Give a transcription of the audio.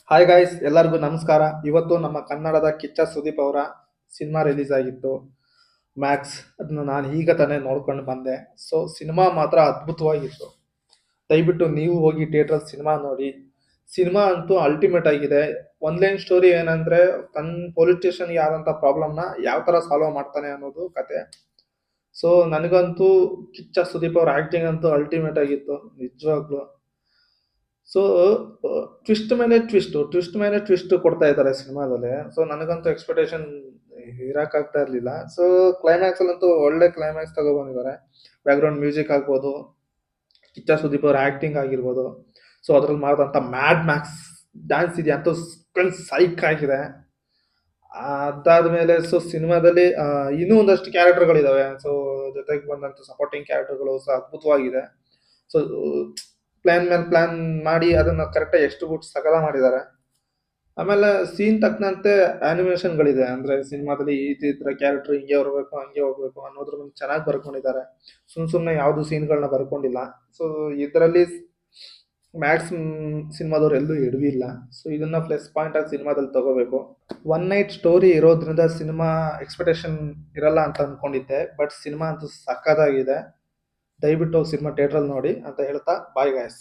Hi guys, ಎಲ್ಲರಿಗೂ ನಮಸ್ಕಾರ. ಇವತ್ತು ನಮ್ಮ ಕನ್ನಡದ ಕಿಚ್ಚ ಸುದೀಪ್ ಅವರ ಸಿನಿಮಾ ರಿಲೀಸ್ ಆಗಿತ್ತು, ಮ್ಯಾಕ್ಸ್. ಅದನ್ನ ನಾನು ಈಗ ತಾನೇ ನೋಡ್ಕೊಂಡು ಬಂದೆ. ಸೊ ಸಿನಿಮಾ ಮಾತ್ರ ಅದ್ಭುತವಾಗಿತ್ತು. ದಯವಿಟ್ಟು ನೀವು ಹೋಗಿ ಥಿಯೇಟರ್ ಸಿನಿಮಾ ನೋಡಿ. ಸಿನಿಮಾ ಅಂತೂ ಅಲ್ಟಿಮೇಟ್ ಆಗಿದೆ. ಒನ್ ಲೈನ್ ಸ್ಟೋರಿ ಏನಂದ್ರೆ, ತನ್ನ ಪೊಲೀಸ್ ಸ್ಟೇಷನ್ಗೆ ಆದಂಥ ಪ್ರಾಬ್ಲಮ್ನ ಯಾವ ಥರ ಸಾಲ್ವ್ ಮಾಡ್ತಾನೆ ಅನ್ನೋದು ಕತೆ. ಸೊ ನನಗಂತೂ ಕಿಚ್ಚ ಸುದೀಪ್ ಅವ್ರ ಆಕ್ಟಿಂಗ್ ಅಂತೂ ಅಲ್ಟಿಮೇಟ್ ಆಗಿತ್ತು ನಿಜವಾಗ್ಲೂ. ಸೊ ಟ್ವಿಸ್ಟ್ ಮೇಲೆ ಟ್ವಿಸ್ಟ್ ಕೊಡ್ತಾ ಇದ್ದಾರೆ ಸಿನಿಮಾದಲ್ಲಿ. ಸೊ ನನಗಂತೂ ಎಕ್ಸ್ಪೆಕ್ಟೇಷನ್ ಇರಕ್ಕಾಗ್ತಾ ಇರ್ಲಿಲ್ಲ. ಸೊ ಕ್ಲೈಮ್ಯಾಕ್ಸ್ ಅಲ್ಲಂತೂ ಒಳ್ಳೆ ಕ್ಲೈಮ್ಯಾಕ್ಸ್ ತಗೋ ಬಂದಿದ್ದಾರೆ. ಬ್ಯಾಕ್ಗ್ರೌಂಡ್ ಮ್ಯೂಸಿಕ್ ಆಗ್ಬೋದು, ಕಿಚ್ಚ ಸುದೀಪ್ ಅವ್ರ ಆಕ್ಟಿಂಗ್ ಆಗಿರ್ಬೋದು. ಸೊ ಅದ್ರಲ್ಲಿ ಮಾಡಿದಂಥ ಮ್ಯಾಡ್ ಮ್ಯಾಕ್ಸ್ ಡ್ಯಾನ್ಸ್ ಇದೆಯಾ ಅಂತೂ ಸೈಕ್ ಆಗಿದೆ. ಅದಾದ್ಮೇಲೆ ಸೊ ಸಿನಿಮಾದಲ್ಲಿ ಇನ್ನೂ ಒಂದಷ್ಟು ಕ್ಯಾರೆಕ್ಟರ್ಗಳಿದಾವೆ. ಸೊ ಜೊತೆಗೆ ಬಂದಂತ ಸಪೋರ್ಟಿಂಗ್ ಕ್ಯಾರೆಕ್ಟರ್ಗಳು ಸಹ ಅದ್ಭುತವಾಗಿದೆ. ಸೊ ಪ್ಲಾನ್ ಮೇಲೆ ಪ್ಲಾನ್ ಮಾಡಿ ಅದನ್ನ ಕರೆಕ್ಟಾಗಿ ಎಕ್ಸ್ಟ್ರಿಬ್ಯೂಟ್ ಸಕಲ ಮಾಡಿದ್ದಾರೆ. ಆಮೇಲೆ ಸೀನ್ ತಕ್ಕಂತೆ ಆನಿಮೇಷನ್ಗಳಿದೆ. ಅಂದ್ರೆ ಸಿನಿಮಾದಲ್ಲಿ ಈ ತರ ಕ್ಯಾರೆಕ್ಟರ್ ಹಿಂಗೆ ಬರ್ಬೇಕು, ಹಂಗೆ ಹೋಗ್ಬೇಕು ಅನ್ನೋದ್ರ ಮೇಲೆ ಚೆನ್ನಾಗಿ ಬರ್ಕೊಂಡಿದ್ದಾರೆ. ಸುಮ್ನೆ ಯಾವ್ದು ಸೀನ್ಗಳನ್ನ ಬರ್ಕೊಂಡಿಲ್ಲ. ಸೊ ಇದರಲ್ಲಿ ಮ್ಯಾಕ್ಸ್ ಸಿನಿಮಾದವ್ರು ಎಲ್ಲೂ ಎಡವಿಲ್ಲ. ಸೊ ಇದನ್ನ ಪ್ಲಸ್ ಪಾಯಿಂಟ್ ಆಗಿ ಸಿನಿಮಾದಲ್ಲಿ ತಗೋಬೇಕು. ಒನ್ ನೈಟ್ ಸ್ಟೋರಿ ಇರೋದ್ರಿಂದ ಸಿನಿಮಾ ಎಕ್ಸ್ಪೆಕ್ಟೇಷನ್ ಇರಲ್ಲ ಅಂತ ಅನ್ಕೊಂಡಿದ್ದೆ. ಬಟ್ ಸಿನಿಮಾ ಅಂತೂ ಸಕ್ಕತ್ತಾಗಿದೆ. ದಯವಿಟ್ಟು ಸಿನಿಮಾ ಥಿಯೇಟ್ರಲ್ಲಿ ನೋಡಿ ಅಂತ ಹೇಳ್ತಾ ಬಾಯ್ ಗಾಯ್ಸ್.